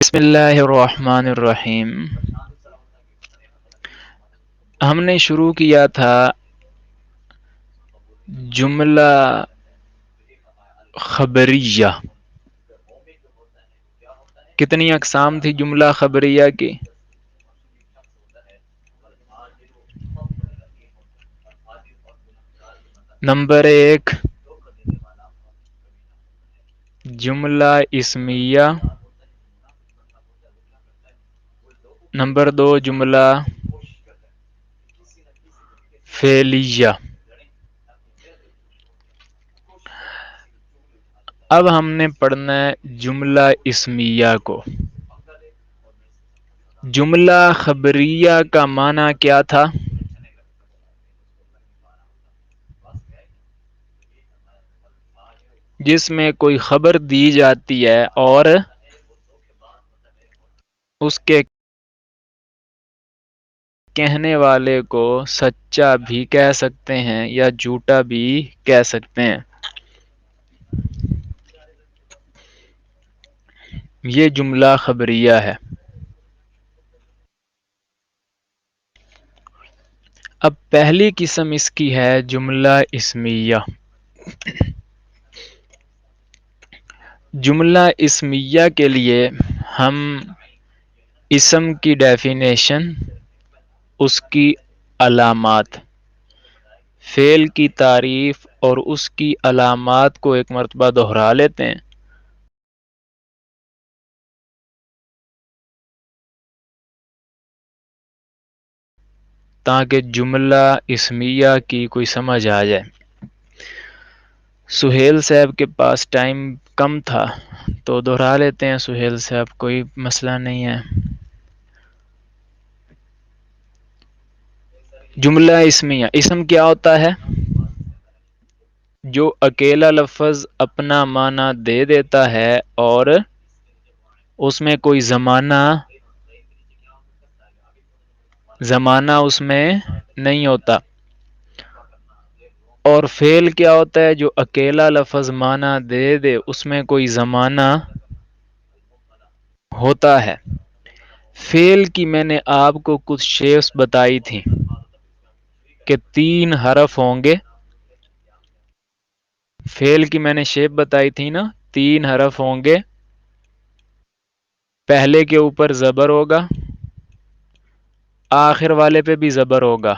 بسم اللہ الرحمن الرحیم۔ ہم نے شروع کیا تھا جملہ خبریہ۔ کتنی اقسام تھی جملہ خبریہ کی؟ نمبر ایک، جملہ اسمیہ۔ نمبر دو، جملہ فعلیہ۔ اب ہم نے پڑھنا ہے جملہ اسمیہ کو۔ جملہ خبریہ کا معنی کیا تھا؟ جس میں کوئی خبر دی جاتی ہے اور اس کے کہنے والے کو سچا بھی کہہ سکتے ہیں یا جھوٹا بھی کہہ سکتے ہیں۔ یہ جملہ خبریہ ہے۔ اب پہلی قسم اس کی ہے جملہ اسمیہ۔ جملہ اسمیہ کے لیے ہم اسم کی ڈیفینیشن، اس کی علامات، فعل کی تعریف اور اس کی علامات کو ایک مرتبہ دہرا لیتے ہیں تاکہ جملہ اسمیہ کی کوئی سمجھ آ جائے۔ سہیل صاحب کے پاس ٹائم کم تھا تو دہرا لیتے ہیں سہیل صاحب، کوئی مسئلہ نہیں ہے۔ جملہ اسمیہ، اسم کیا ہوتا ہے؟ جو اکیلا لفظ اپنا معنی دے دیتا ہے اور اس میں کوئی زمانہ اس میں نہیں ہوتا۔ اور فعل کیا ہوتا ہے؟ جو اکیلا لفظ معنی دے دے، اس میں کوئی زمانہ ہوتا ہے۔ فعل کی میں نے آپ کو کچھ شیپس بتائی تھی کہ 3 حرف ہوں گے۔ فعل کی میں نے شیپ بتائی تھی نا، 3 حرف ہوں گے۔ پہلے کے اوپر زبر ہوگا، آخر والے پہ بھی زبر ہوگا۔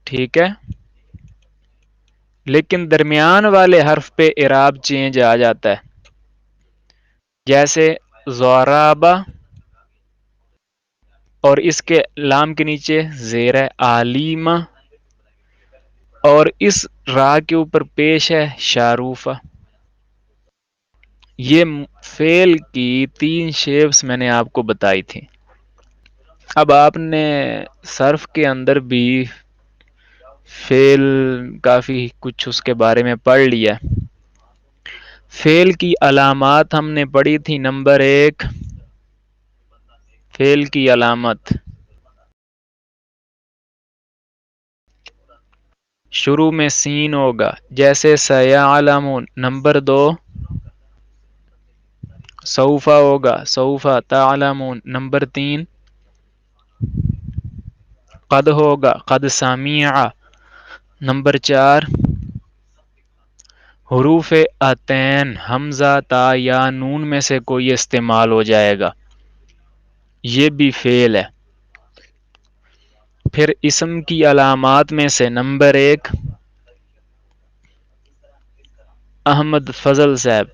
ٹھیک ہے، لیکن درمیان والے حرف پہ اعراب چینج آ جاتا ہے، جیسے ضرب، اور اس کے لام کے نیچے زیر ہے عالیم، اور اس را کے اوپر پیش ہے شاروفہ۔ یہ فعل کی 3 شیپس میں نے آپ کو بتائی تھی۔ اب آپ نے صرف کے اندر بھی فعل کافی کچھ اس کے بارے میں پڑھ لیا۔ فعل کی علامات ہم نے پڑھی تھی۔ نمبر 1، فعل کی علامت، شروع میں سین ہوگا، جیسے سیعلمون۔ نمبر 2، سوف ہوگا، سوف تعلمون۔ نمبر 3، قد ہوگا، قد سمع۔ نمبر 4، حروف عطین، حمزہ، تا یا نون میں سے کوئی استعمال ہو جائے گا، یہ بھی فعل ہے۔ پھر اسم کی علامات میں سے نمبر 1، احمد فضل صاحب،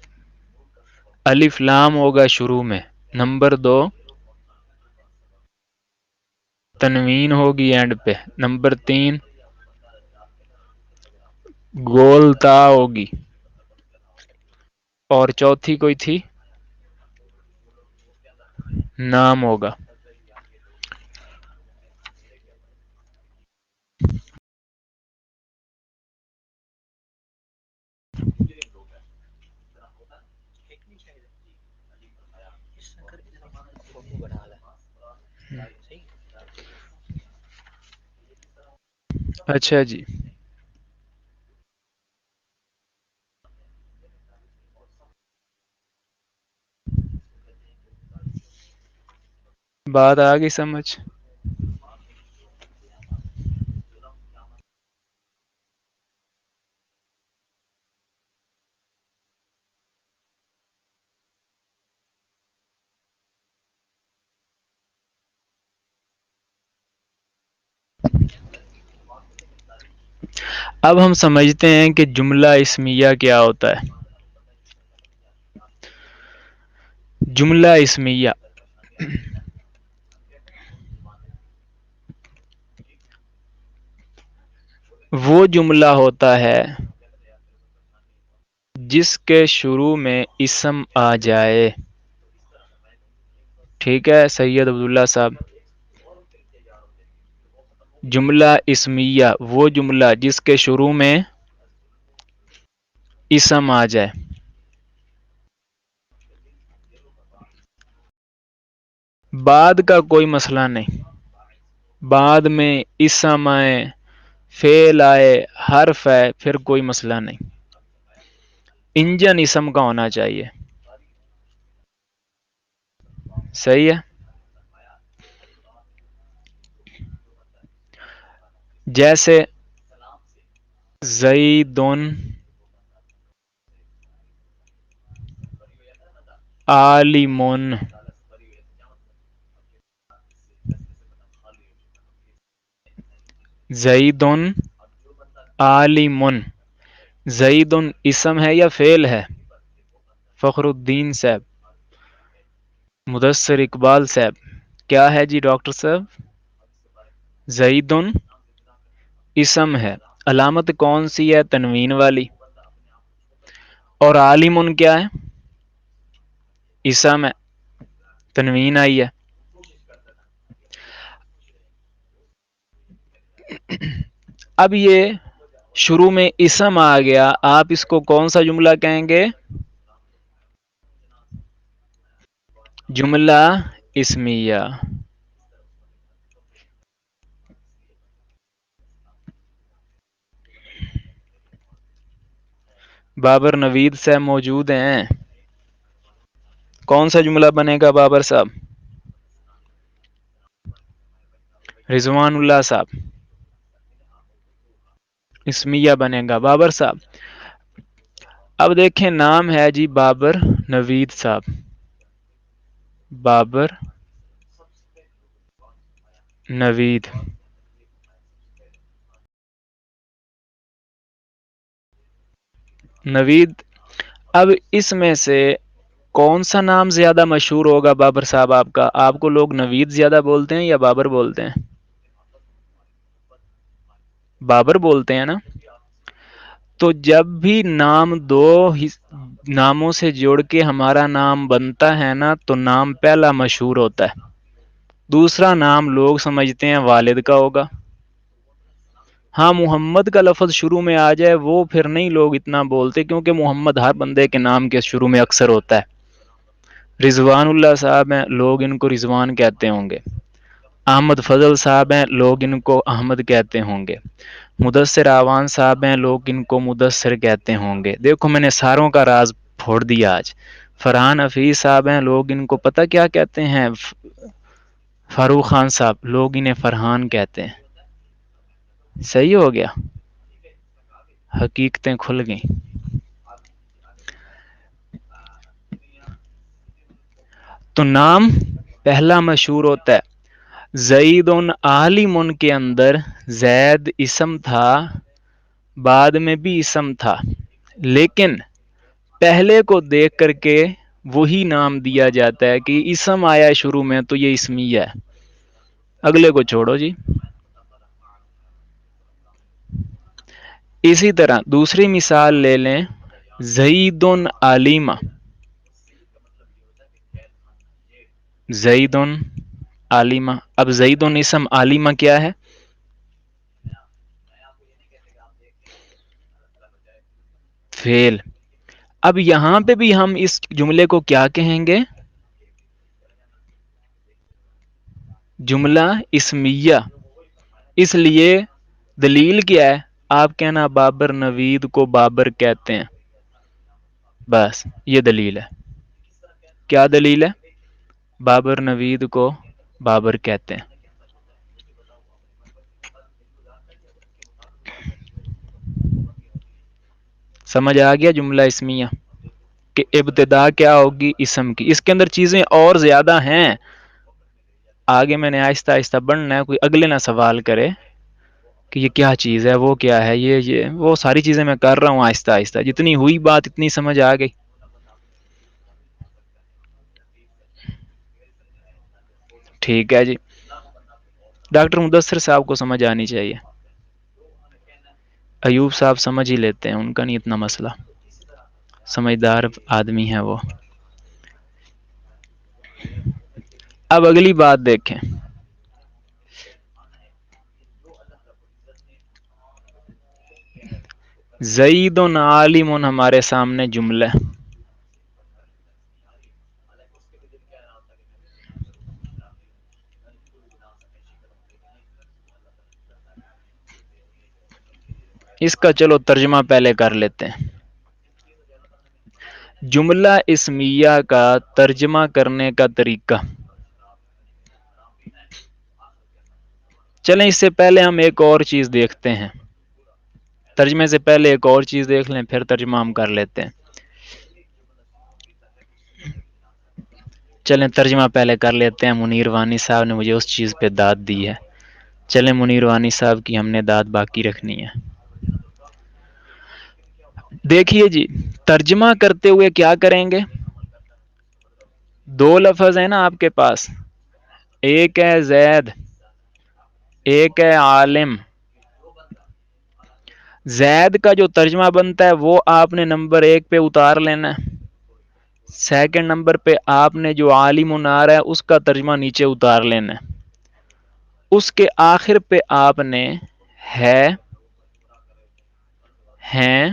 الف لام ہوگا شروع میں۔ نمبر 2، تنوین ہوگی اینڈ پہ۔ نمبر 3، گول تا ہوگی، اور چوتھی کوئی تھی، نام ہوگا۔ اچھا جی، بات آ گئی سمجھ؟ اب ہم سمجھتے ہیں کہ جملہ اسمیہ کیا ہوتا ہے۔ جملہ اسمیہ وہ جملہ ہوتا ہے جس کے شروع میں اسم آ جائے۔ ٹھیک ہے سید عبداللہ صاحب؟ جملہ اسمیہ وہ جملہ جس کے شروع میں اسم آ جائے۔ بعد کا کوئی مسئلہ نہیں، بعد میں اسم آئے، فعل آئے، حرف ہے، پھر کوئی مسئلہ نہیں، انجن اسم کا ہونا چاہیے۔ صحیح ہے؟ جیسے زیدن عالم، زیدن عالم، زیدن اسم ہے یا فعل ہے؟ فخر الدین صاحب، مدثر اقبال صاحب، کیا ہے جی ڈاکٹر صاحب؟ زیدن اسم ہے، علامت کون سی ہے؟ تنوین والی۔ اور عالم کیا ہے؟ اسم ہے، تنوین آئی ہے۔ اب یہ شروع میں اسم آ گیا، آپ اس کو کون سا جملہ کہیں گے؟ جملہ اسمیہ۔ بابر نوید صاحب موجود ہیں؟ کون سا جملہ بنے گا بابر صاحب؟ رضوان اللہ صاحب؟ اسمیہ بنے گا بابر صاحب۔ اب دیکھیں نام ہے جی بابر نوید صاحب، بابر نوید، نوید۔ اب اس میں سے کون سا نام زیادہ مشہور ہوگا بابر صاحب آپ کا؟ آپ کو لوگ نوید زیادہ بولتے ہیں یا بابر بولتے ہیں؟ بابر بولتے ہیں نا؟ تو جب بھی نام دو ناموں سے جوڑ کے ہمارا نام بنتا ہے نا تو نام پہلا مشہور ہوتا ہے، دوسرا نام لوگ سمجھتے ہیں والد کا ہوگا۔ ہاں محمد کا لفظ شروع میں آ جائے وہ پھر نہیں لوگ اتنا بولتے، کیونکہ محمد ہر بندے کے نام کے شروع میں اکثر ہوتا ہے۔ رضوان اللہ صاحب ہیں، لوگ ان کو رضوان کہتے ہوں گے۔ احمد فضل صاحب ہیں، لوگ ان کو احمد کہتے ہوں گے۔ مدثر اعوان صاحب ہیں، لوگ ان کو مدثر کہتے ہوں گے۔ دیکھو میں نے ساروں کا راز پھوڑ دیا آج۔ فرحان حفیظ صاحب ہیں، لوگ ان کو پتہ کیا کہتے ہیں؟ فاروق خان صاحب، لوگ انہیں فرحان کہتے ہیں۔ صحیح ہو گیا، حقیقتیں کھل گئیں۔ تو نام پہلا مشہور ہوتا ہے۔ زید عالم کے اندر زید اسم تھا، بعد میں بھی اسم تھا، لیکن پہلے کو دیکھ کر کے وہی نام دیا جاتا ہے کہ اسم آیا شروع میں تو یہ اسمیہ ہے، اگلے کو چھوڑو جی۔ اسی طرح دوسری مثال لے لیں، زید عالمہ، زید عالمہ۔ اب زید اسم، عالمہ کیا ہے؟ فعل۔ اب یہاں پہ بھی ہم اس جملے کو کیا کہیں گے؟ جملہ اسمیہ۔ اس لیے دلیل کیا ہے؟ آپ کہنا بابر نوید کو بابر کہتے ہیں، بس یہ دلیل ہے۔ کیا دلیل ہے؟ بابر نوید کو بابر کہتے ہیں. سمجھ آ گیا جملہ اسمیہ کہ ابتدا کیا ہوگی اسم کی. اس کے اندر چیزیں اور زیادہ ہیں، آگے میں نے آہستہ آہستہ بڑھنا ہے. کوئی اگلے نہ سوال کرے کہ یہ کیا چیز ہے، وہ کیا ہے، یہ وہ ساری چیزیں میں کر رہا ہوں آہستہ آہستہ. جتنی ہوئی بات اتنی سمجھ آ گئی. ٹھیک ہے جی. ڈاکٹر مدثر صاحب کو سمجھ آنی چاہیے. ایوب صاحب سمجھ ہی لیتے ہیں، ان کا نہیں اتنا مسئلہ، سمجھدار آدمی ہے وہ. اب اگلی بات دیکھیں. زید عالم ہمارے سامنے جملہ. اس کا چلو ترجمہ پہلے کر لیتے ہیں. جملہ اسمیہ کا ترجمہ کرنے کا طریقہ. چلیں اس سے پہلے ہم ایک اور چیز دیکھتے ہیں. ترجمے سے پہلے ایک اور چیز دیکھ لیں، پھر ترجمہ ہم کر لیتے ہیں. چلیں ترجمہ پہلے کر لیتے ہیں. منیر وانی صاحب نے مجھے اس چیز پہ داد دی ہے. چلیں منیر وانی صاحب کی ہم نے داد باقی رکھنی ہے. دیکھیے جی، ترجمہ کرتے ہوئے کیا کریں گے؟ دو لفظ ہیں نا آپ کے پاس، ایک ہے زید، ایک ہے عالم. زید کا جو ترجمہ بنتا ہے وہ آپ نے نمبر 1 پہ اتار لینا ہے. سیکنڈ نمبر پہ آپ نے جو عالم آ رہا ہے اس کا ترجمہ نیچے اتار لینا ہے. اس کے آخر پہ آپ نے ہے، ہیں،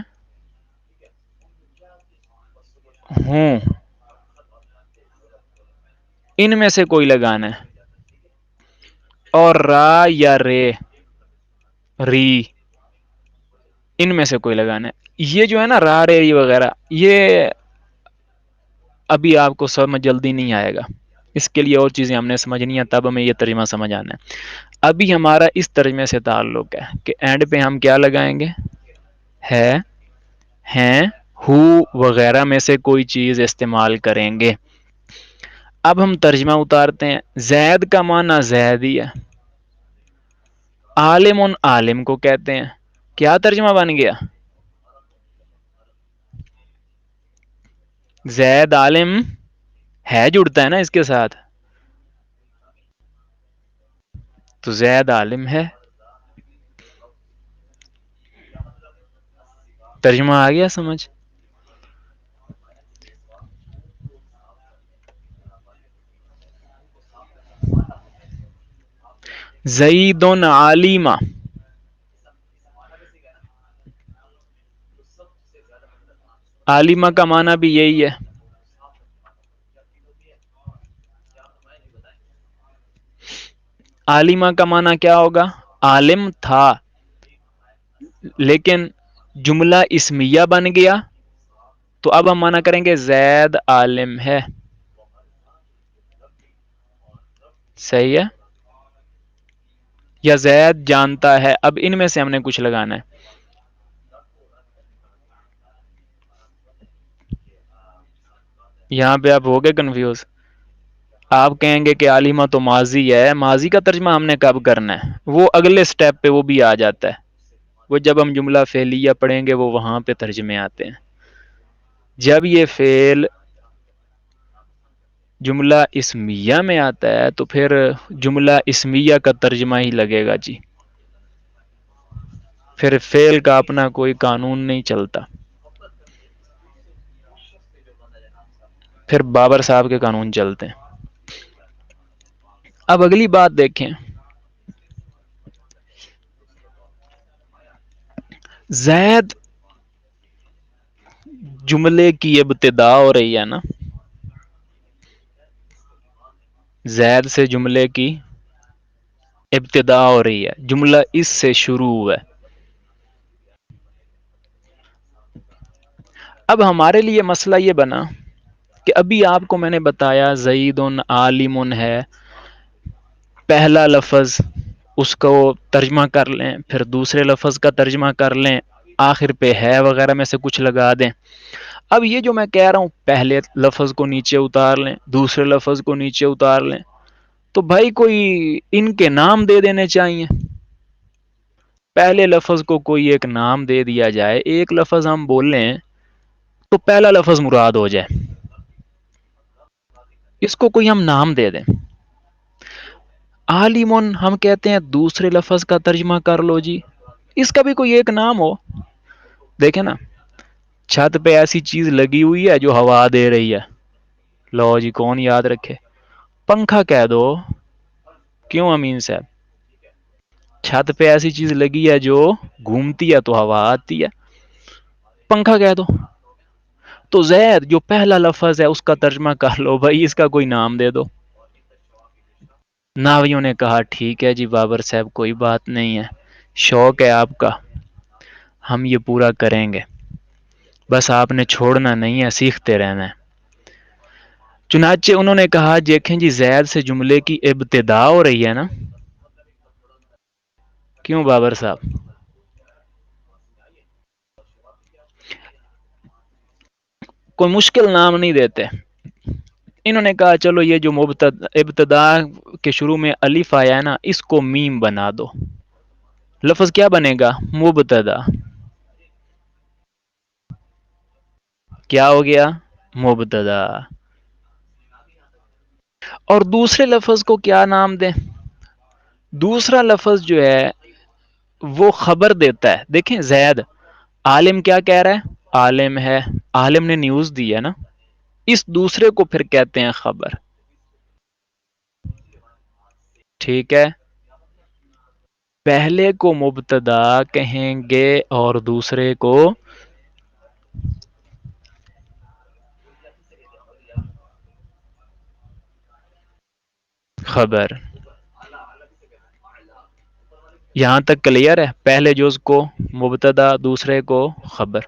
ہوں، ان میں سے کوئی لگانا ہے. اور را یا رے، ری، ان میں سے کوئی لگانا ہے. یہ جو ہے نا را رے وغیرہ، یہ ابھی آپ کو سمجھ جلدی نہیں آئے گا. اس کے لیے اور چیزیں ہم نے سمجھنی ہے، تب ہمیں یہ ترجمہ سمجھ آنا ہے. ابھی ہمارا اس ترجمے سے تعلق ہے کہ اینڈ پہ ہم کیا لگائیں گے؟ ہے، ہیں، ہو وغیرہ میں سے کوئی چیز استعمال کریں گے. اب ہم ترجمہ اتارتے ہیں. زید کا معنی زید ہی ہے. عالم عالم کو کہتے ہیں. کیا ترجمہ بن گیا؟ زید عالم ہے جڑتا ہے نا اس کے ساتھ، تو زید عالم ہے. ترجمہ آ گیا سمجھ؟ زید عالمہ، عالمہ کا معنی بھی یہی ہے. عالمہ کا معنی کیا ہوگا؟ عالم تھا، لیکن جملہ اسمیہ بن گیا، تو اب ہم معنی کریں گے زید عالم ہے. صحیح ہے؟ یا زید جانتا ہے. اب ان میں سے ہم نے کچھ لگانا ہے. یہاں پہ آپ ہو گئے کنفیوز. آپ کہیں گے کہ عالمہ تو ماضی ہے، ماضی کا ترجمہ ہم نے کب کرنا ہے؟ وہ اگلے سٹیپ پہ وہ بھی آ جاتا ہے. وہ جب ہم جملہ فعلیہ پڑھیں گے وہ وہاں پہ ترجمے آتے ہیں. جب یہ فعل جملہ اسمیہ میں آتا ہے تو پھر جملہ اسمیہ کا ترجمہ ہی لگے گا جی. پھر فعل کا اپنا کوئی قانون نہیں چلتا. پھر بابر صاحب کے قانون چلتے ہیں. اب اگلی بات دیکھیں. زید جملے کی ابتدا ہو رہی ہے نا، زید سے جملے کی ابتدا ہو رہی ہے، جملہ اس سے شروع ہوا ہے. اب ہمارے لیے مسئلہ یہ بنا کہ ابھی آپ کو میں نے بتایا زید عالم ہے، پہلا لفظ اس کو ترجمہ کر لیں، پھر دوسرے لفظ کا ترجمہ کر لیں، آخر پہ ہے وغیرہ میں سے کچھ لگا دیں۔ اب یہ جو میں کہہ رہا ہوں، پہلے لفظ کو نیچے اتار لیں، دوسرے لفظ کو نیچے اتار لیں، تو بھائی کوئی ان کے نام دے دینے چاہیے۔ پہلے لفظ کو کوئی ایک نام دے دیا جائے، ایک لفظ ہم بول لیں تو پہلا لفظ مراد ہو جائے، اس کو کوئی ہم نام دے دیں۔ عالمون ہم کہتے ہیں دوسرے لفظ کا ترجمہ کر لو جی، اس کا بھی کوئی ایک نام ہو۔ دیکھیں نا، چھت پہ ایسی چیز لگی ہوئی ہے جو ہوا دے رہی ہے، لو جی کون یاد رکھے؟ پنکھا کہہ دو، کیوں امین صاحب؟ چھت پہ ایسی چیز لگی ہے جو گھومتی ہے تو ہوا آتی ہے، پنکھا کہہ دو۔ تو زید جو پہلا لفظ ہے اس کا ترجمہ کر لو بھائی، اس کا کوئی نام دے دو۔ ناویوں نے کہا ٹھیک ہے جی بابر صاحب، کوئی بات نہیں ہے، شوق ہے آپ کا، ہم یہ پورا کریں گے، بس آپ نے چھوڑنا نہیں ہے، سیکھتے رہنا ہے۔ چنانچہ انہوں نے کہا دیکھیں جی زید سے جملے کی ابتدا ہو رہی ہے نا، کیوں بابر صاحب؟ کوئی مشکل نام نہیں دیتے۔ انہوں نے کہا چلو یہ جو ابتدا کے شروع میں الف آیا ہے نا، اس کو میم بنا دو، لفظ کیا بنے گا؟ مبتدا۔ کیا ہو گیا؟ مبتدا۔ اور دوسرے لفظ کو کیا نام دیں؟ دوسرا لفظ جو ہے وہ خبر دیتا ہے۔ دیکھیں زید عالم کیا کہہ رہا ہے؟ عالم ہے، عالم نے نیوز دی ہے نا، اس دوسرے کو پھر کہتے ہیں خبر۔ ٹھیک ہے، پہلے کو مبتدا کہیں گے اور دوسرے کو خبر۔ یہاں تک کلیئر ہے؟ پہلے جز کو مبتدا، دوسرے کو خبر۔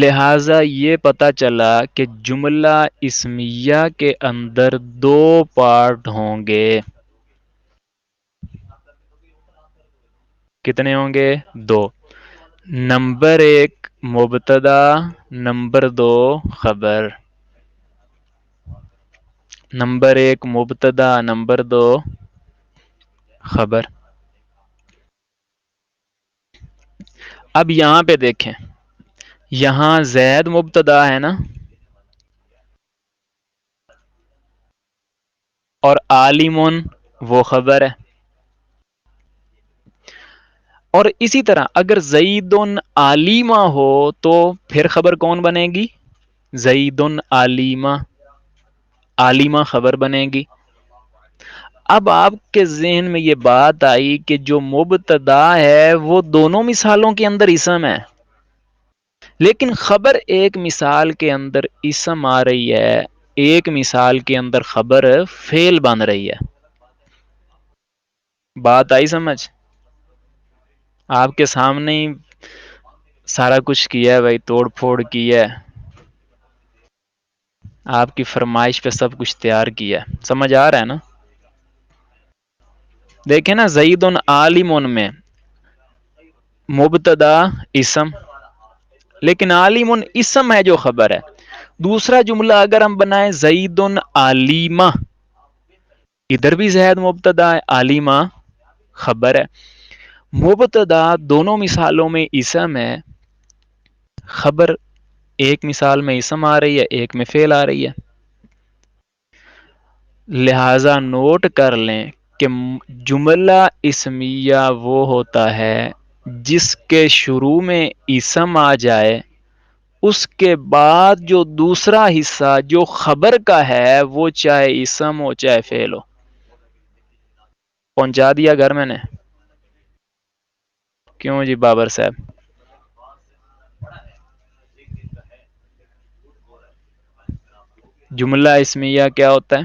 لہذا یہ پتہ چلا کہ جملہ اسمیہ کے اندر دو پارٹ ہوں گے۔ کتنے ہوں گے؟ دو۔ نمبر ایک مبتدا، نمبر دو خبر۔ نمبر ایک مبتدا، نمبر دو خبر۔ اب یہاں پہ دیکھیں، یہاں زید مبتدا ہے نا، اور عالمون وہ خبر ہے۔ اور اسی طرح اگر زید علیمہ ہو تو پھر خبر کون بنے گی؟ زید علیمہ، علیمہ خبر بنے گی۔ اب آپ کے ذہن میں یہ بات آئی کہ جو مبتدا ہے وہ دونوں مثالوں کے اندر اسم ہے، لیکن خبر ایک مثال کے اندر اسم آ رہی ہے، ایک مثال کے اندر خبر فعل بن رہی ہے۔ بات آئی سمجھ؟ آپ کے سامنے ہی سارا کچھ کیا ہے بھائی، توڑ پھوڑ کی ہے، آپ کی فرمائش پہ سب کچھ تیار کیا ہے، سمجھ آ رہا ہے نا؟ دیکھیں نا، زید عالم میں مبتدا اسم، لیکن عالم اسم ہے جو خبر ہے۔ دوسرا جملہ اگر ہم بنائیں زید علیمہ، ادھر بھی زید مبتدا ہے، علیمہ خبر ہے۔ مبتدا دونوں مثالوں میں اسم ہے، خبر ایک مثال میں اسم آ رہی ہے، ایک میں فعل آ رہی ہے۔ لہذا نوٹ کر لیں کہ جملہ اسمیہ وہ ہوتا ہے جس کے شروع میں اسم آ جائے، اس کے بعد جو دوسرا حصہ جو خبر کا ہے وہ چاہے اسم ہو چاہے فعل ہو۔ پہنچا دیا گھر میں نے؟ کیوں جی بابر صاحب؟ جملہ اسمیہ کیا ہوتا ہے؟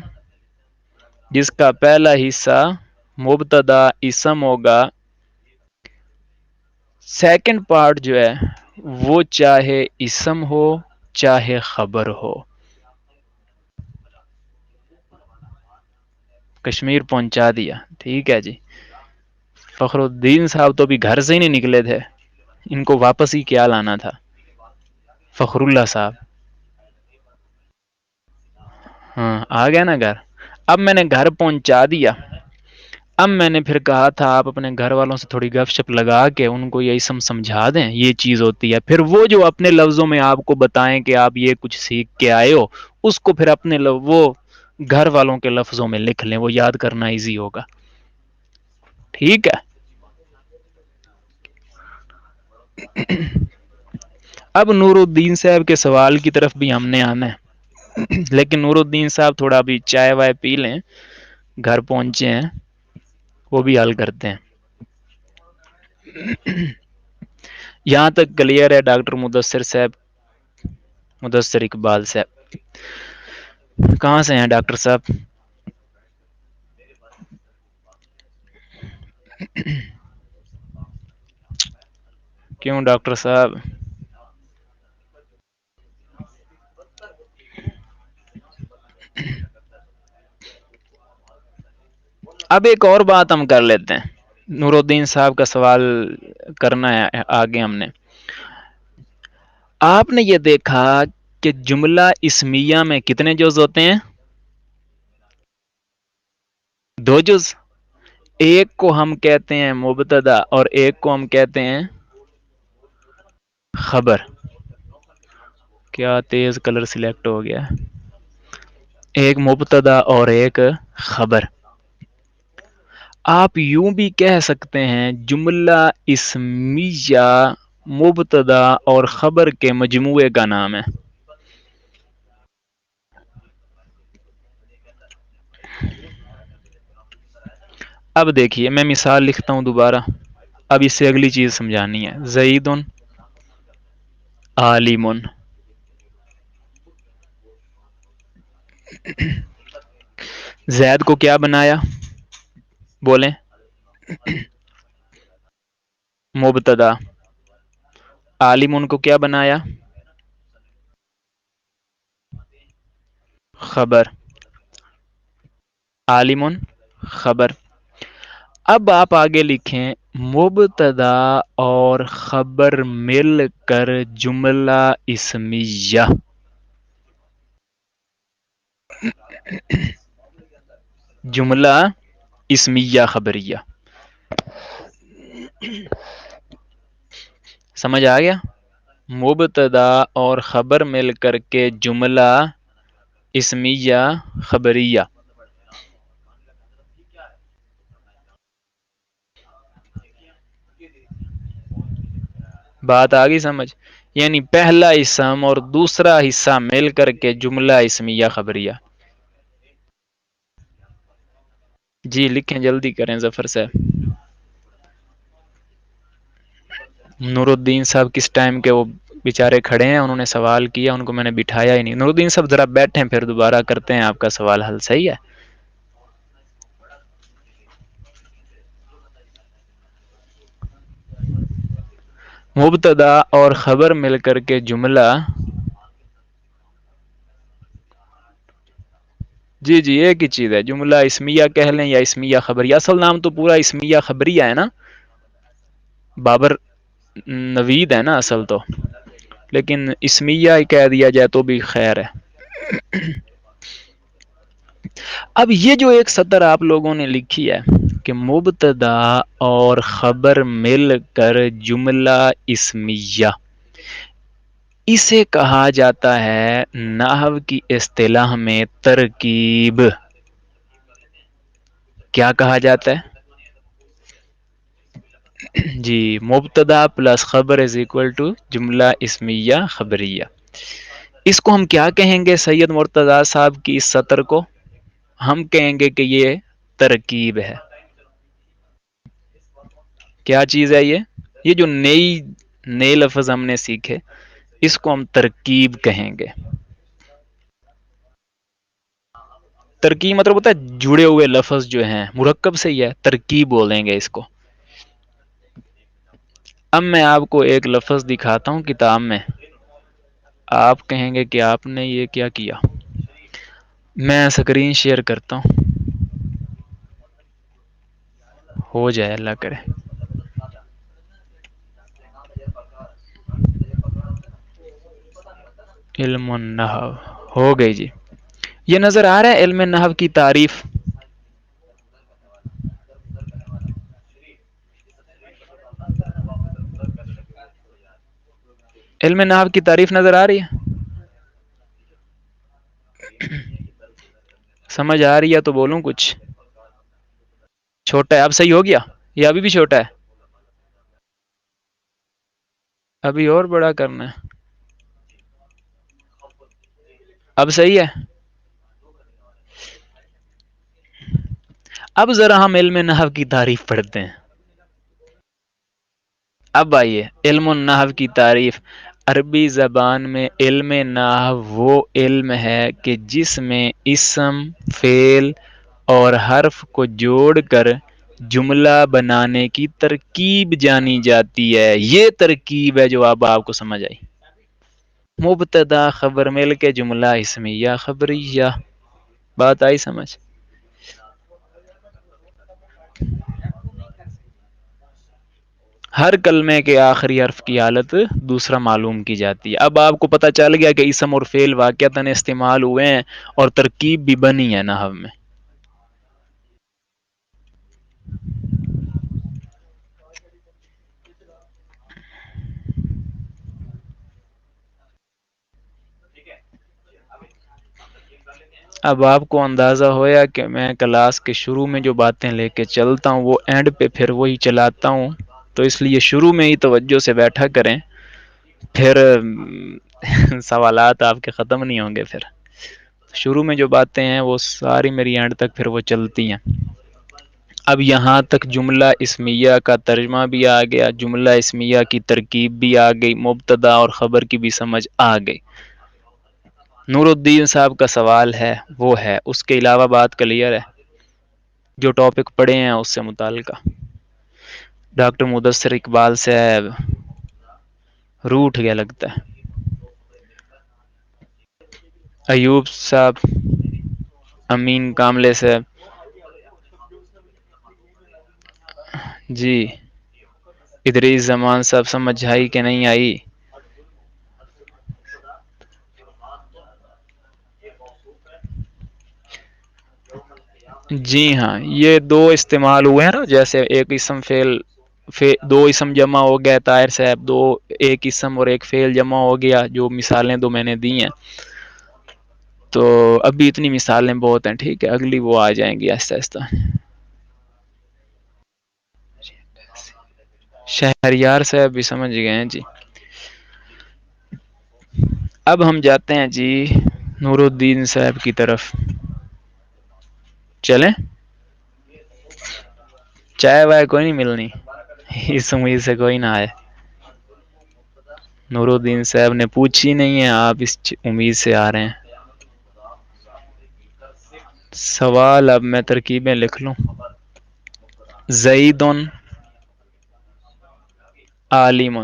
جس کا پہلا حصہ مبتدا اسم ہوگا، سیکنڈ پارٹ جو ہے وہ چاہے اسم ہو چاہے خبر ہو۔ کشمیر پہنچا دیا، ٹھیک ہے جی۔ فخر الدین صاحب تو ابھی گھر سے ہی نہیں نکلے تھے، ان کو واپس ہی کیا لانا تھا؟ فخر اللہ صاحب۔ ہاں آ گیا نا گھر۔ اب میں نے گھر پہنچا دیا، اب میں نے پھر کہا تھا آپ اپنے گھر والوں سے تھوڑی گپ شپ لگا کے ان کو یہی سمجھا دیں یہ چیز ہوتی ہے، پھر وہ جو اپنے لفظوں میں آپ کو بتائیں کہ آپ یہ کچھ سیکھ کے آئے ہو، اس کو پھر اپنے وہ گھر والوں کے لفظوں میں لکھ لیں، وہ یاد کرنا ایزی ہوگا، ٹھیک ہے؟ اب نور الدین صاحب کے سوال کی طرف بھی ہم نے آنا ہے، لیکن نور الدین صاحب تھوڑا ابھی چائے وائے پی لیں، گھر پہنچے ہیں، وہ بھی حل کرتے ہیں۔ یہاں تک کلیئر ہے ڈاکٹر مدثر صاحب؟ مدثر اقبال صاحب کہاں سے ہیں ڈاکٹر صاحب؟ کیوں ڈاکٹر صاحب؟ اب ایک اور بات ہم کر لیتے ہیں، نور الدین صاحب کا سوال کرنا ہے آگے ہم نے۔ آپ نے یہ دیکھا کہ جملہ اسمیہ میں کتنے جز ہوتے ہیں؟ دو جز۔ ایک کو ہم کہتے ہیں مبتدا اور ایک کو ہم کہتے ہیں خبر۔ کیا تیز کلر سلیکٹ ہو گیا، ایک مبتدا اور ایک خبر۔ آپ یوں بھی کہہ سکتے ہیں جملہ اسمیہ مبتدا اور خبر کے مجموعے کا نام ہے۔ اب دیکھیے میں مثال لکھتا ہوں دوبارہ، اب اس سے اگلی چیز سمجھانی ہے۔ زید عالم، زید کو کیا بنایا؟ بولیں۔ مبتدا۔ عالم ان کو کیا بنایا؟ خبر۔ عالم خبر۔ اب آپ آگے لکھیں مبتدا اور خبر مل کر جملہ اسمیہ۔ جملہ اسمیہ خبریہ، سمجھ آ گیا؟ مبتدا اور خبر مل کر کے جملہ اسمیہ خبریہ۔ بات آ گئی سمجھ؟ یعنی پہلا اسم اور دوسرا حصہ مل کر کے جملہ اسمیہ خبریہ۔ جی لکھیں، جلدی کریں ظفر صاحب۔ نور الدین صاحب کس ٹائم کے وہ بیچارے کھڑے ہیں، انہوں نے سوال کیا، ان کو میں نے بٹھایا ہی نہیں۔ نور الدین صاحب ذرا بیٹھیں، پھر دوبارہ کرتے ہیں آپ کا سوال حل، صحیح ہے؟ مبتدا اور خبر مل کر کے جملہ، جی جی ایک ہی چیز ہے، جملہ اسمیہ کہہ لیں یا اسمیہ خبریہ، اصل نام تو پورا اسمیہ خبریہ ہے نا، بابر نوید ہے نا اصل تو، لیکن اسمیہ ہی کہہ دیا جائے تو بھی خیر ہے۔ اب یہ جو ایک سطر آپ لوگوں نے لکھی ہے کہ مبتدا اور خبر مل کر جملہ اسمیہ، اسے کہا جاتا ہے نحو کی اصطلاح میں ترکیب۔ کیا کہا جاتا ہے؟ جی، مبتدا پلس خبر از اکول ٹو جملہ اسمیہ خبریہ۔ اس کو ہم کیا کہیں گے سید مرتضی صاحب کی اس سطر کو؟ ہم کہیں گے کہ یہ ترکیب ہے۔ کیا چیز ہے یہ جو نئی لفظ ہم نے سیکھے، اس کو ہم ترکیب کہیں گے۔ ترکیب مطلب ہوتا ہے جڑے ہوئے لفظ جو ہیں، مرکب سے ہی ہے، ترکیب بولیں گے اس کو۔ اب میں آپ کو ایک لفظ دکھاتا ہوں کتاب میں، آپ کہیں گے کہ آپ نے یہ کیا کیا۔ میں سکرین شیئر کرتا ہوں، ہو جائے اللہ کرے. علم النحو ہو گئی جی. یہ نظر آ رہا ہے علم نحو کی تعریف. علم نحو کی تعریف نظر آ رہی ہے. سمجھ آ رہی ہے تو بولوں کچھ. چھوٹا ہے اب صحیح ہو گیا یا ابھی بھی چھوٹا ہے؟ ابھی اور بڑا کرنا ہے. اب صحیح ہے. اب ذرا ہم علم نحو کی تعریف پڑھتے ہیں. اب آئیے علم النحو کی تعریف. عربی زبان میں علم نحو وہ علم ہے کہ جس میں اسم، فعل اور حرف کو جوڑ کر جملہ بنانے کی ترکیب جانی جاتی ہے. یہ ترکیب ہے جو اب آپ کو سمجھ آئی. مبتدا خبر مل کے جملہ اسمیہ خبریہ. بات آئی سمجھ؟ ہر کلمے کے آخری حرف کی حالت دوسرا معلوم کی جاتی ہے. اب آپ کو پتہ چل گیا کہ اسم اور فعل واقعتاً استعمال ہوئے ہیں اور ترکیب بھی بنی ہے نحو میں. اب آپ کو اندازہ ہویا کہ میں کلاس کے شروع میں جو باتیں لے کے چلتا ہوں وہ اینڈ پہ پھر وہی چلاتا ہوں. تو اس لیے شروع میں ہی توجہ سے بیٹھا کریں. پھر سوالات آپ کے ختم نہیں ہوں گے. پھر شروع میں جو باتیں ہیں وہ ساری میری اینڈ تک پھر وہ چلتی ہیں. اب یہاں تک جملہ اسمیہ کا ترجمہ بھی آ گیا. جملہ اسمیہ کی ترکیب بھی آ گئی. مبتدا اور خبر کی بھی سمجھ آ گئی. نور الدین صاحب کا سوال ہے وہ ہے. اس کے علاوہ بات کلیئر ہے. جو ٹاپک پڑھے ہیں اس سے متعلقہ. ڈاکٹر مدثر اقبال صاحب روٹ گیا لگتا ہے. ایوب صاحب، امین کاملے صاحب. جی ادریس زمان صاحب سمجھ آئی کہ نہیں آئی؟ جی ہاں یہ دو استعمال ہوئے ہیں نا. جیسے ایک اسم فعل دو اسم جمع ہو گیا طاہر صاحب. دو ایک اسم اور ایک فعل جمع ہو گیا. جو مثالیں دو میں نے دی ہیں. تو ابھی اتنی مثالیں بہت ہیں. ٹھیک ہے اگلی وہ آ جائیں گی آہستہ آہستہ. شہریار صاحب بھی سمجھ گئے ہیں جی. اب ہم جاتے ہیں جی نور الدین صاحب کی طرف. چلیں؟ چائے وائے کوئی نہیں ملنی اس امید سے کوئی نہ آئے. نور الدین صاحب نے پوچھی نہیں ہے آپ اس امید سے آ رہے ہیں. سوال اب میں ترکیبیں لکھ لوں. زید عالم.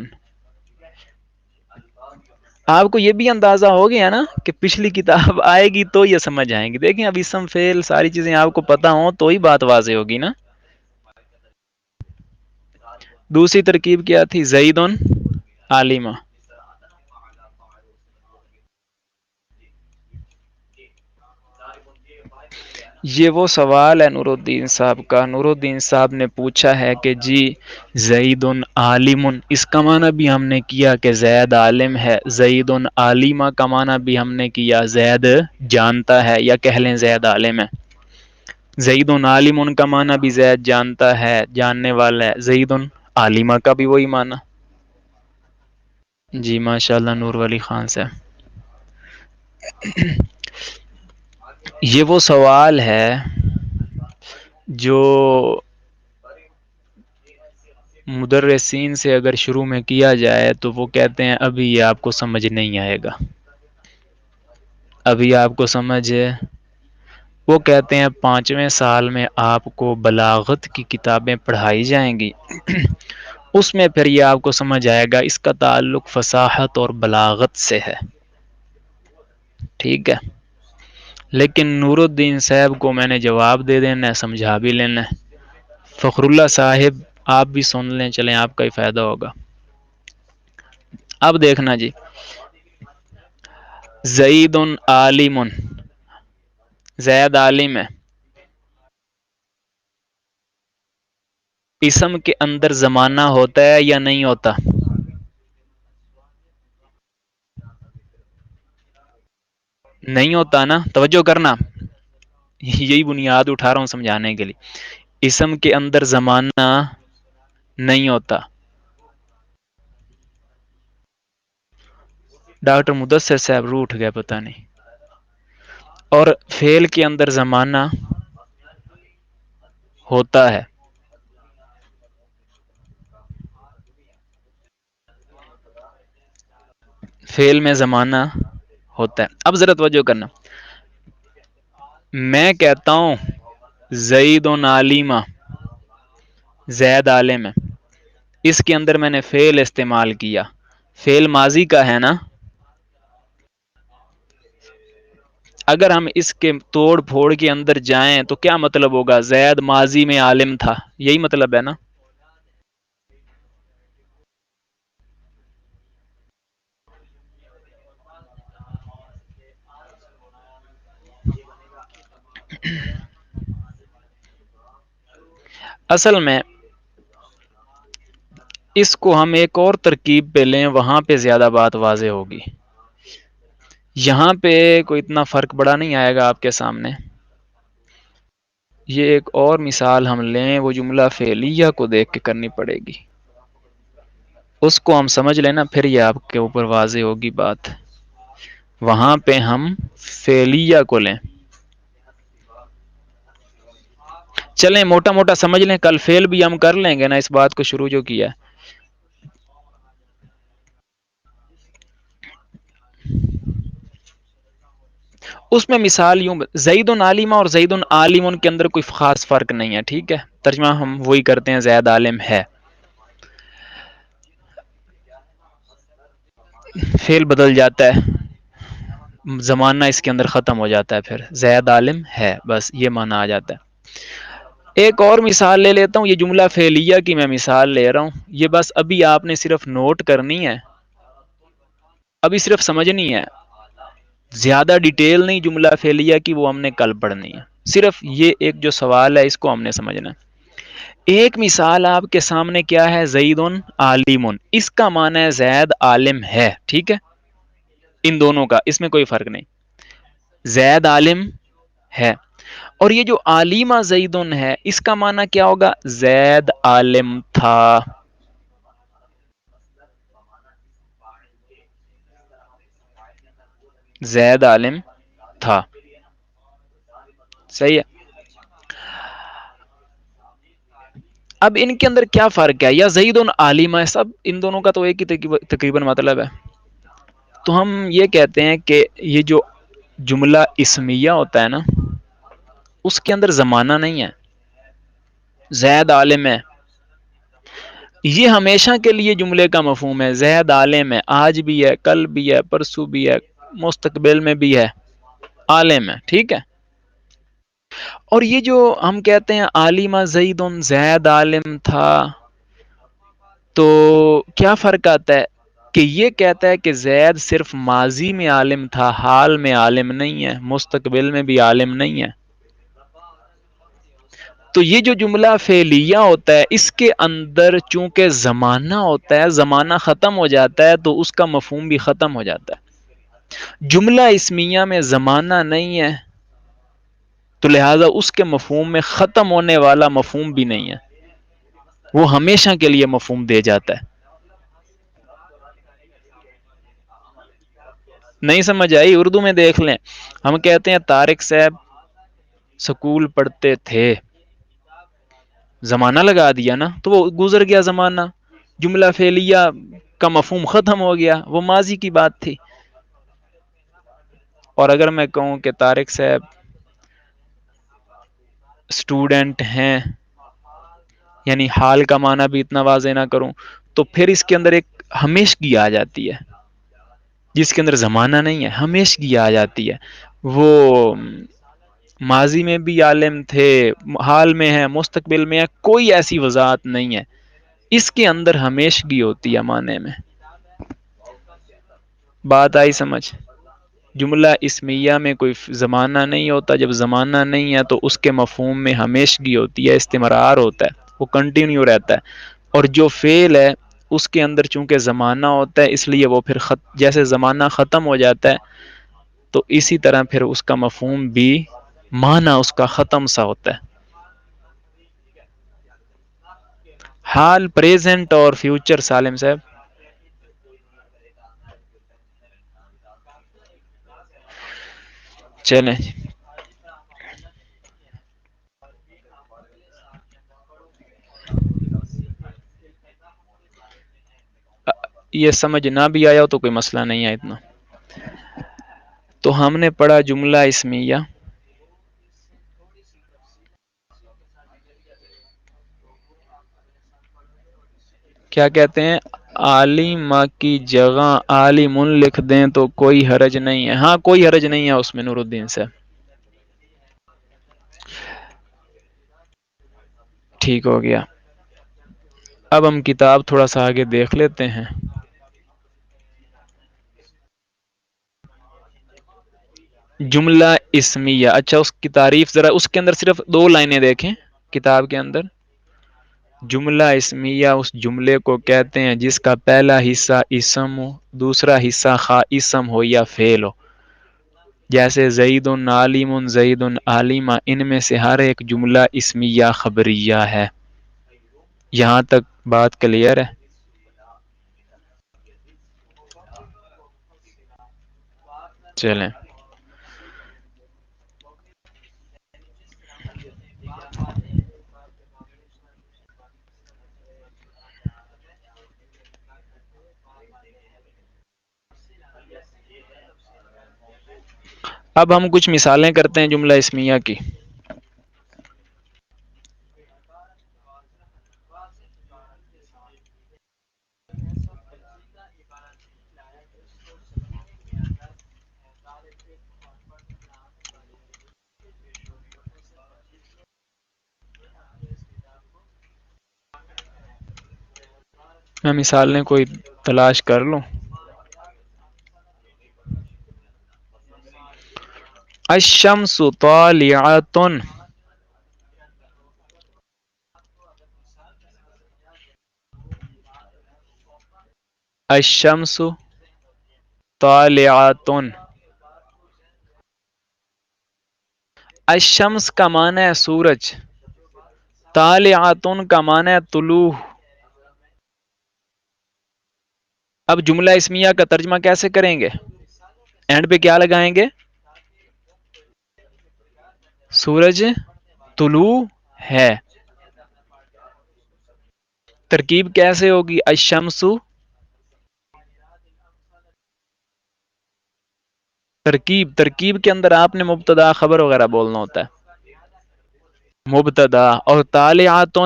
آپ کو یہ بھی اندازہ ہو گیا نا کہ پچھلی کتاب آئے گی تو یہ سمجھ آئیں گی. دیکھیں اب اسم فعل ساری چیزیں آپ کو پتہ ہوں تو ہی بات واضح ہوگی نا. دوسری ترکیب کیا تھی؟ زید عالمہ. یہ وہ سوال ہے نور الدین صاحب کا. نور الدین صاحب نے پوچھا ہے کہ جی زید عالم اس کا معنی بھی ہم نے کیا کہ زید عالم ہے. زید عالمہ کا معنی بھی ہم نے کیا زید جانتا ہے یا کہہ لیں زید عالم ہے. زید عالم کا معنی بھی زید جانتا ہے جاننے والا ہے. زید عالمہ کا بھی وہی معنی. جی ماشاء اللہ نور ولی خان صاحب. یہ وہ سوال ہے جو مدرسین سے اگر شروع میں کیا جائے تو وہ کہتے ہیں ابھی یہ آپ کو سمجھ نہیں آئے گا. ابھی آپ کو سمجھ ہے. وہ کہتے ہیں 5ویں سال میں آپ کو بلاغت کی کتابیں پڑھائی جائیں گی. اس میں پھر یہ آپ کو سمجھ آئے گا. اس کا تعلق فصاحت اور بلاغت سے ہے. ٹھیک ہے. لیکن نور الدین صاحب کو میں نے جواب دے دینا ہے. سمجھا بھی لینا ہے. فخر اللہ صاحب آپ بھی سن لیں، چلیں آپ کا ہی فائدہ ہوگا. اب دیکھنا جی، زید عالم، زید عالم ہے. اسم کے اندر زمانہ ہوتا ہے یا نہیں ہوتا؟ نہیں ہوتا نا، توجہ کرنا، یہی بنیاد اٹھا رہا ہوں سمجھانے کے لیے. اسم کے اندر زمانہ نہیں ہوتا. ڈاکٹر مدثر صاحب روح اٹھ گیا پتہ نہیں. اور فعل کے اندر زمانہ ہوتا ہے. فعل میں زمانہ ہوتا ہے. اب ذرا توجہ کرنا، میں کہتا ہوں زید عالمہ، زید عالم ہے. اس کے اندر میں نے فعل استعمال کیا، فعل ماضی کا ہے نا. اگر ہم اس کے توڑ پھوڑ کے اندر جائیں تو کیا مطلب ہوگا؟ زید ماضی میں عالم تھا، یہی مطلب ہے نا. اصل میں اس کو ہم ایک اور ترکیب پہ لیں، وہاں پہ زیادہ بات واضح ہوگی. یہاں پہ کوئی اتنا فرق بڑا نہیں آئے گا آپ کے سامنے. یہ ایک اور مثال ہم لیں، وہ جملہ فعلیہ کو دیکھ کے کرنی پڑے گی. اس کو ہم سمجھ لینا، پھر یہ آپ کے اوپر واضح ہوگی بات. وہاں پہ ہم فعلیہ کو لیں. چلیں موٹا موٹا سمجھ لیں، کل فعل بھی ہم کر لیں گے نا، اس بات کو شروع جو کیا ہے. اس میں مثال یوں، زید عالمہ اور زید عالم کے اندر کوئی خاص فرق نہیں ہے، ٹھیک ہے. ترجمہ ہم وہی کرتے ہیں، زید عالم ہے. فعل بدل جاتا ہے، زمانہ اس کے اندر ختم ہو جاتا ہے، پھر زید عالم ہے، بس یہ معنی آ جاتا ہے. ایک اور مثال لے لیتا ہوں، یہ جملہ فعلیہ کی میں مثال لے رہا ہوں. یہ بس ابھی آپ نے صرف نوٹ کرنی ہے، ابھی صرف سمجھنی ہے. زیادہ ڈیٹیل نہیں جملہ فعلیہ کی، وہ ہم نے کل پڑھنی ہے. صرف یہ ایک جو سوال ہے اس کو ہم نے سمجھنا ہے. ایک مثال آپ کے سامنے کیا ہے؟ زید عالم، اس کا معنی ہے زید عالم ہے، ٹھیک ہے. ان دونوں کا اس میں کوئی فرق نہیں، زید عالم ہے. اور یہ جو عالمہ زیدن ہے، اس کا معنی کیا ہوگا؟ زید عالم تھا. زید عالم تھا، صحیح ہے. اب ان کے اندر کیا فرق ہے؟ یا زید عالمہ ہے، سب ان دونوں کا تو ایک ہی تقریباً مطلب ہے. تو ہم یہ کہتے ہیں کہ یہ جو جملہ اسمیہ ہوتا ہے نا، اس کے اندر زمانہ نہیں ہے. زید عالم ہے، یہ ہمیشہ کے لیے جملے کا مفہوم ہے. زید عالم ہے، آج بھی ہے، کل بھی ہے، پرسوں بھی ہے، مستقبل میں بھی ہے، عالم ہے، ٹھیک ہے. اور یہ جو ہم کہتے ہیں عالمہ زید، زید عالم تھا، تو کیا فرق آتا ہے؟ کہ یہ کہتا ہے کہ زید صرف ماضی میں عالم تھا، حال میں عالم نہیں ہے، مستقبل میں بھی عالم نہیں ہے. تو یہ جو جملہ فعلیہ ہوتا ہے، اس کے اندر چونکہ زمانہ ہوتا ہے، زمانہ ختم ہو جاتا ہے تو اس کا مفہوم بھی ختم ہو جاتا ہے. جملہ اسمیہ میں زمانہ نہیں ہے، تو لہذا اس کے مفہوم میں ختم ہونے والا مفہوم بھی نہیں ہے، وہ ہمیشہ کے لیے مفہوم دے جاتا ہے. نہیں سمجھ آئی؟ اردو میں دیکھ لیں. ہم کہتے ہیں طارق صاحب سکول پڑھتے تھے، زمانہ لگا دیا نا، تو وہ گزر گیا زمانہ، جملہ فعلیہ کا مفہوم ختم ہو گیا، وہ ماضی کی بات تھی. اور اگر میں کہوں کہ طارق صاحب اسٹوڈنٹ ہیں، یعنی حال کا معنی بھی اتنا واضح نہ کروں، تو پھر اس کے اندر ایک ہمیشگی آ جاتی ہے، جس کے اندر زمانہ نہیں ہے، ہمیشگی آ جاتی ہے. وہ ماضی میں بھی عالم تھے، حال میں ہے، مستقبل میں ہے، کوئی ایسی وضاحت نہیں ہے، اس کے اندر ہمیشگی ہوتی ہے معنی میں. بات آئی سمجھ؟ جملہ اسمیہ میں کوئی زمانہ نہیں ہوتا، جب زمانہ نہیں ہے تو اس کے مفہوم میں ہمیشگی ہوتی ہے، استمرار ہوتا ہے، وہ کنٹینیو رہتا ہے. اور جو فعل ہے اس کے اندر چونکہ زمانہ ہوتا ہے، اس لیے وہ پھر جیسے زمانہ ختم ہو جاتا ہے تو اسی طرح پھر اس کا مفہوم بھی معنی اس کا ختم سا ہوتا ہے. حال، پریزنٹ اور فیوچر سالم صاحب. چلیں یہ سمجھ نہ بھی آیا ہو تو کوئی مسئلہ نہیں ہے اتنا. تو ہم نے پڑھا جملہ اسمیہ، کیا کہتے ہیں، عالمہ کی جگہ عالمن لکھ دیں تو کوئی حرج نہیں ہے. ہاں کوئی حرج نہیں ہے اس میں نور الدین سے. ٹھیک ہو گیا. اب ہم کتاب تھوڑا سا آگے دیکھ لیتے ہیں. جملہ اسمیہ، اچھا اس کی تعریف ذرا، اس کے اندر صرف 2 لائنیں دیکھیں کتاب کے اندر. جملہ اسمیہ اس جملے کو کہتے ہیں جس کا پہلا حصہ اسم ہو، دوسرا حصہ خواہ اسم ہو یا فعل ہو. جیسے زید عالم، زید عالمہ، ان میں سے ہر ایک جملہ اسمیہ خبریہ ہے. یہاں تک بات کلیئر ہے؟ چلیں اب ہم کچھ مثالیں کرتے ہیں جملہ اسمیہ کی. میں مثالیں کوئی تلاش کر لوں. الشمس طالعۃ. الشمس طالعۃ. الشمس کا معنی ہے سورج، طالعۃ کا معنی ہے طلوع. اب جملہ اسمیہ کا ترجمہ کیسے کریں گے؟ اینڈ پہ کیا لگائیں گے؟ سورج طلوع ہے. ترکیب کیسے ہوگی؟ الشمس. ترکیب کے اندر آپ نے مبتدا خبر وغیرہ بولنا ہوتا ہے. مبتدا اور طالعۃ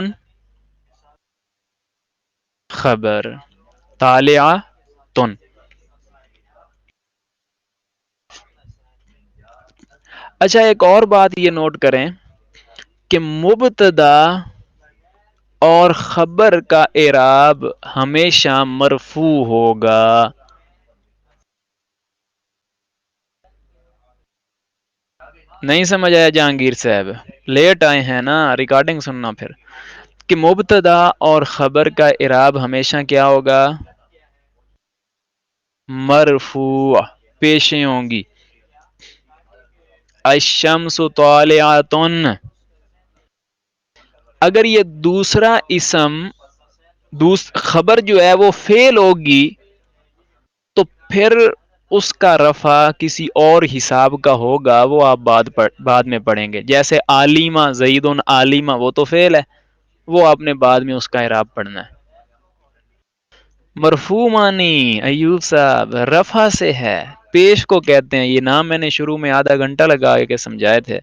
خبر. طالعۃ. اچھا ایک اور بات یہ نوٹ کریں کہ مبتدا اور خبر کا اعراب ہمیشہ مرفوع ہوگا. نہیں سمجھ آیا جہانگیر صاحب؟ لیٹ آئے ہیں نا، ریکارڈنگ سننا پھر. کہ مبتدا اور خبر کا اعراب ہمیشہ کیا ہوگا؟ مرفوع. پیشیں ہوں گی. الشمس طالعۃ. اگر یہ دوسرا اسم خبر جو ہے وہ فعل ہوگی تو پھر اس کا رفع کسی اور حساب کا ہوگا، وہ آپ بعد میں پڑھیں گے. جیسے عالمہ، زید عالمہ، وہ تو فعل ہے، وہ آپ نے بعد میں اس کا اعراب پڑھنا ہے. مرفوع معنی ایوب صاحب رفع سے ہے، پیش کو کہتے ہیں. یہ نام میں نے شروع میں آدھا گھنٹہ لگا کے سمجھائے تھے.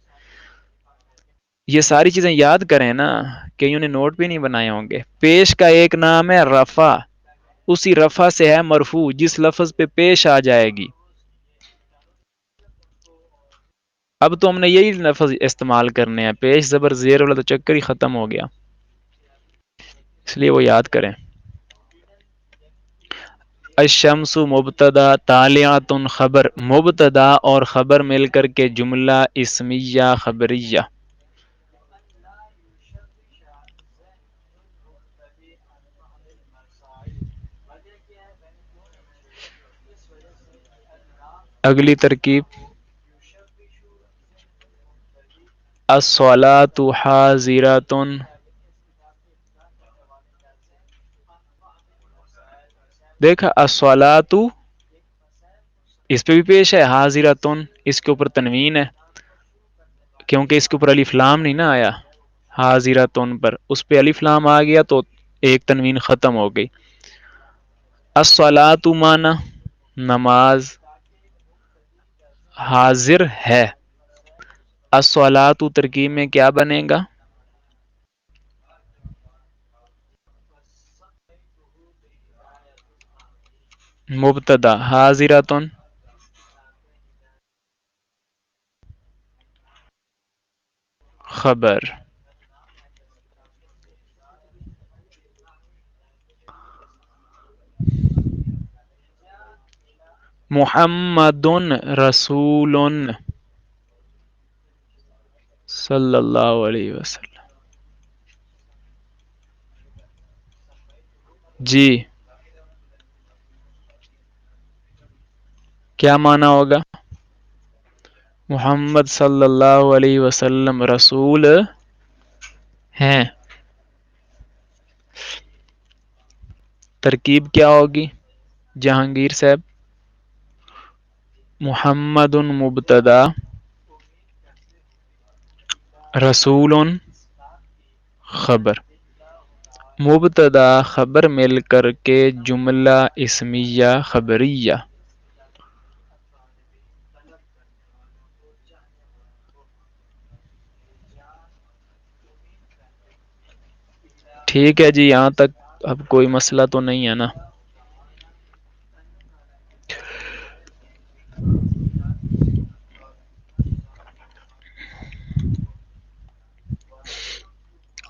یہ ساری چیزیں یاد کریں نا، کئیوں نے نوٹ بھی نہیں بنائے ہوں گے. پیش کا ایک نام ہے رفع، اسی رفع سے ہے مرفوع، جس لفظ پہ پیش آ جائے گی. اب تو ہم نے یہی لفظ استعمال کرنے ہیں، پیش زبر زیر والا تو چکر ہی ختم ہو گیا، اس لیے وہ یاد کریں۔ الشمس مبتدا طالعۃ خبر، مبتدا اور خبر مل کر کے جملہ اسمیہ خبریہ۔ اگلی ترکیب الصلاۃ حاضرۃ، دیکھا الصلاۃ اس پہ بھی پیش ہے، حاضرۃ اس کے اوپر تنوین ہے کیونکہ اس کے اوپر الف لام نہیں نہ آیا، حاضرۃ پر اس پہ الف لام آ گیا تو ایک تنوین ختم ہو گئی۔ الصلاۃ مانا نماز، حاضر ہے، الصلاۃ ترکیب میں کیا بنے گا؟ مبتدا حاضرۃ خبر، محمد رسول صلی اللہ علیہ وسلم، جی کیا معنی ہوگا؟ محمد صلی اللہ علیہ وسلم رسول ہیں، ترکیب کیا ہوگی جہانگیر صاحب؟ محمد مبتدا، رسول خبر، مبتدا خبر مل کر کے جملہ اسمیہ خبریہ۔ ٹھیک ہے جی، یہاں تک اب کوئی مسئلہ تو نہیں ہے نا؟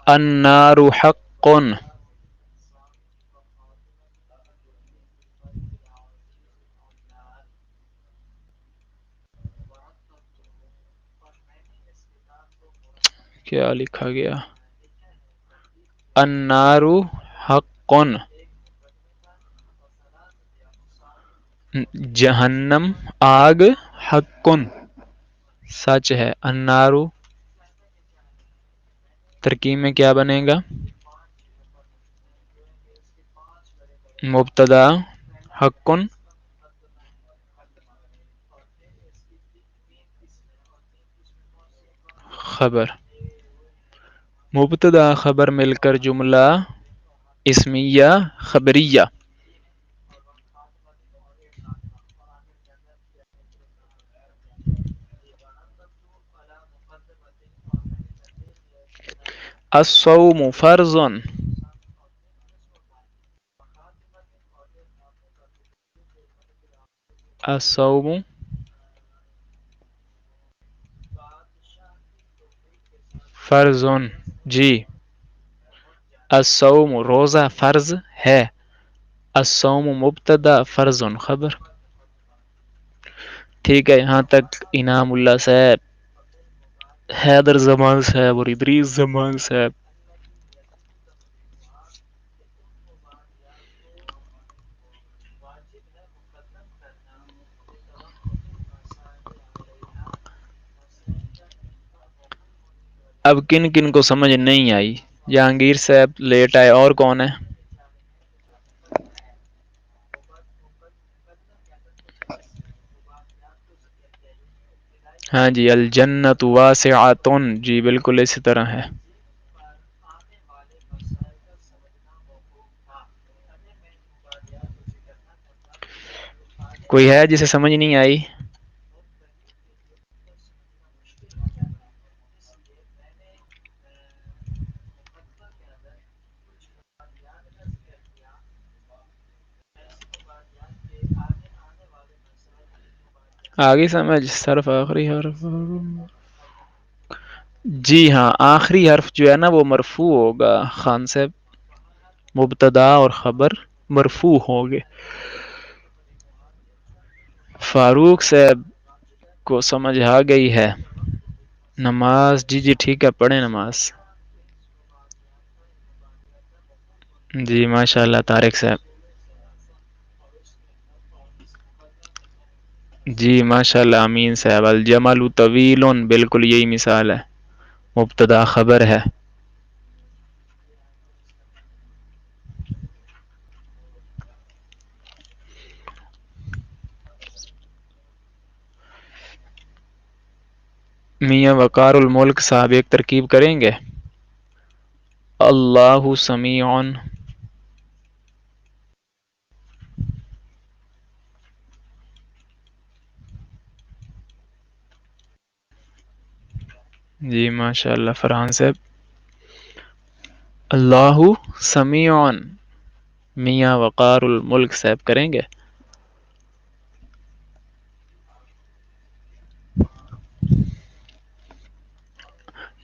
النار حق، کیا لکھا گیا؟ النار حق، جہنم آگ حق سچ ہے، النار ترکیب میں کیا بنے گا؟ مبتدا حق خبر، مبتدا خبر مل کر جملہ اسمیہ خبریہ۔ الصوم فرض، الصوم فرض، جی الصوم روزہ فرض ہے، الصوم مبتدا فرض خبر۔ ٹھیک ہے، یہاں تک انعام اللہ صاحب، حیدر زمان صاحب اور ادریس زمان صاحب۔ اب کن کن کو سمجھ نہیں آئی؟ جہانگیر صاحب لیٹ آئے، اور کون ہے؟ ہاں جی، الجنت واسعۃ، جی بالکل اسی طرح ہے۔ کوئی ہے جسے سمجھ نہیں آئی؟ آگے سمجھ صرف آخری حرف. جی ہاں، آخری حرف جو ہے نا وہ مرفوع ہوگا خان صاحب، مبتدا اور خبر مرفوع ہوں گے. فاروق صاحب کو سمجھ آ گئی ہے. نماز جی جی ٹھیک ہے، پڑھیں نماز. جی ماشاء اللہ طارق صاحب. جی ماشاء اللہ امین صاحب. الجمل طویل، بالکل یہی مثال ہے، مبتدا خبر ہے. میاں وقار الملک صاحب ایک ترکیب کریں گے. اللہ سمیع. جی ماشاء اللہ فرحان صاحب. اللہ سمیع. میاں وقار الملک صاحب کریں گے.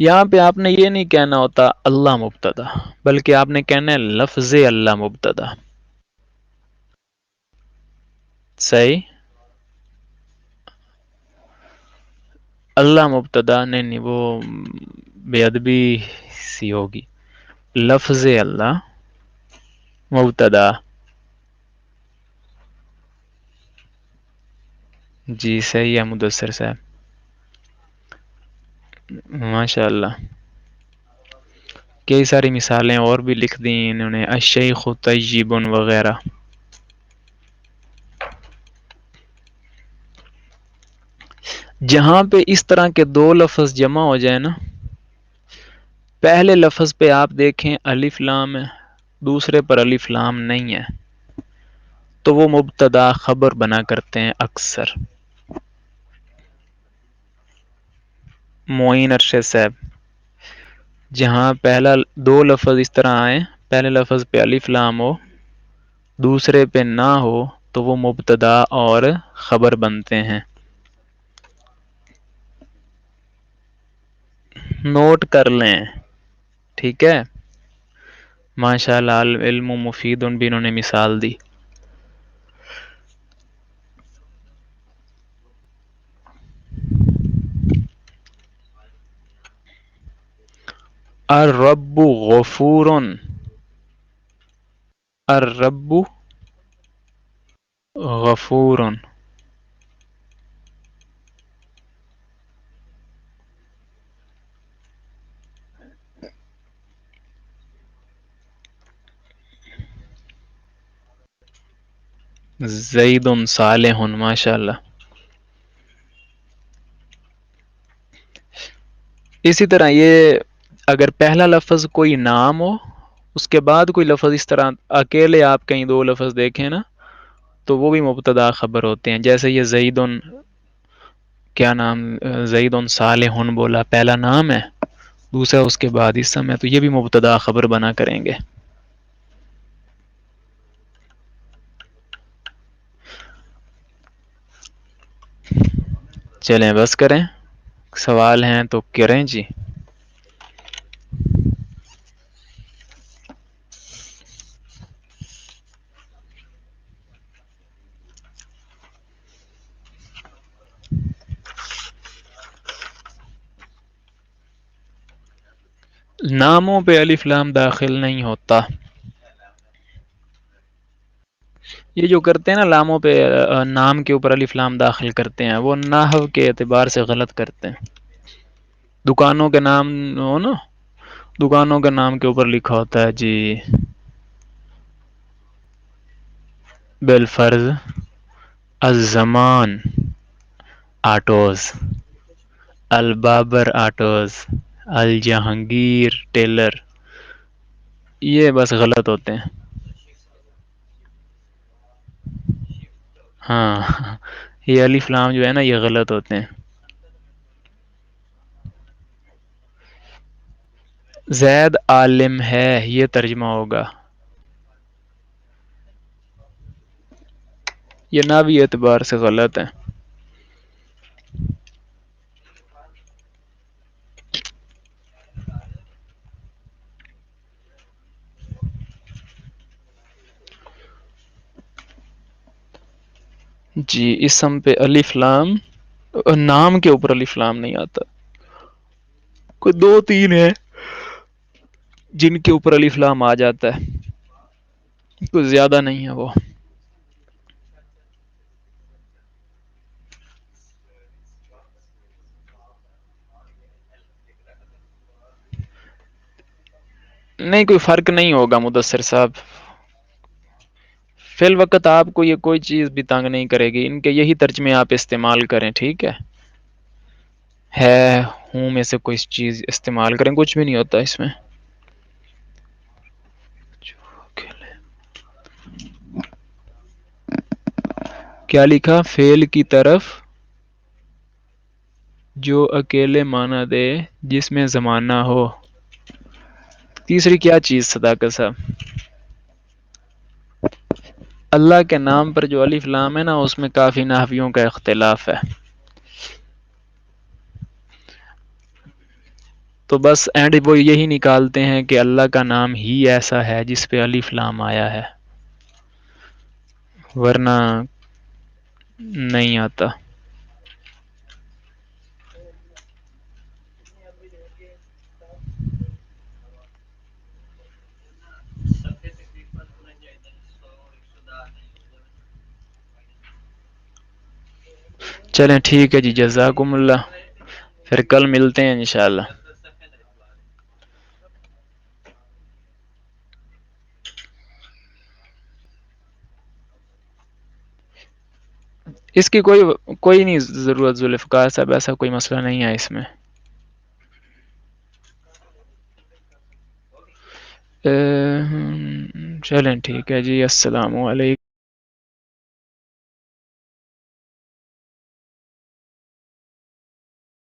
یہاں پہ آپ نے یہ نہیں کہنا ہوتا اللہ مبتدا، بلکہ آپ نے کہنا ہے لفظ اللہ مبتدا. صحیح. اللہ مبتدا نہیں وہ بے ادبی سی ہوگی. لفظ اللہ مبتدا. جی صحیح ہے مدثر صاحب. ماشاء اللہ. کئی ساری مثالیں اور بھی لکھ دی انہوں نے، الشیخ طیب وغیرہ. جہاں پہ اس طرح کے دو لفظ جمع ہو جائے نا، پہلے لفظ پہ آپ دیکھیں الف لام ہے، دوسرے پر الف لام نہیں ہے، تو وہ مبتدا خبر بنا کرتے ہیں اکثر. معین ارشد صاحب. جہاں پہلا دو لفظ اس طرح آئے، پہلے لفظ پہ الف لام ہو، دوسرے پہ نہ ہو، تو وہ مبتدا اور خبر بنتے ہیں. نوٹ کر لیں. ٹھیک ہے. ماشاء اللہ العلم مفید بھی انہوں نے مثال دی. الرب غفور. الرب غفور. زید صالح. ماشاء اللہ. اسی طرح یہ اگر پہلا لفظ کوئی نام ہو، اس کے بعد کوئی لفظ اس طرح اکیلے آپ کہیں دو لفظ دیکھیں نا، تو وہ بھی مبتدا خبر ہوتے ہیں. جیسے یہ زید، کیا نام، زید صالح بولا، پہلا نام ہے، دوسرا اس کے بعد اسم ہے، تو یہ بھی مبتدا خبر بنا کریں گے. چلیں بس کریں، سوال ہیں تو کریں جی. ناموں پہ الف لام داخل نہیں ہوتا. یہ جو کرتے ہیں نا لاموں پہ نام کے اوپر الف لام داخل کرتے ہیں، وہ نحو کے اعتبار سے غلط کرتے ہیں. دکانوں کے نام ہو نا، دکانوں کے نام کے اوپر لکھا ہوتا ہے جی بالفرض الزمان آٹوز، البابر آٹوز، الجہانگیر ٹیلر. یہ بس غلط ہوتے ہیں. ہاں یہ الف لام جو ہے نا یہ غلط ہوتے ہیں. زید عالم ہے، یہ ترجمہ ہوگا. یہ نحوی اعتبار سے غلط ہے. جی اسم پہ الف لام، نام کے اوپر الف لام نہیں آتا، کوئی دو تین ہے جن کے اوپر الف لام آ جاتا ہے، کوئی زیادہ نہیں ہے وہ۔ نہیں کوئی فرق نہیں ہوگا مدثر صاحب، فی الوقت آپ کو یہ کوئی چیز بھی تنگ نہیں کرے گی، ان کے یہی ترجمے آپ استعمال کریں، ٹھیک ہے ہوں میں سے کوئی چیز استعمال کریں، کچھ بھی نہیں ہوتا اس میں۔ کیا لکھا؟ فعل کی طرف جو اکیلے معنی دے جس میں زمانہ ہو۔ تیسری کیا چیز صداقت صاحب؟ اللہ کے نام پر جو الف لام ہے نا، اس میں کافی نحویوں کا اختلاف ہے، تو بس اینڈ وہ یہی نکالتے ہیں کہ اللہ کا نام ہی ایسا ہے جس پہ الف لام آیا ہے، ورنہ نہیں آتا۔ چلیں ٹھیک ہے جی، جزاکم اللہ، پھر کل ملتے ہیں انشاءاللہ۔ اس کی کوئی نہیں ضرورت ذوالفقار صاحب، ایسا کوئی مسئلہ نہیں ہے اس میں۔ چلیں ٹھیک ہے جی، السلام علیکم۔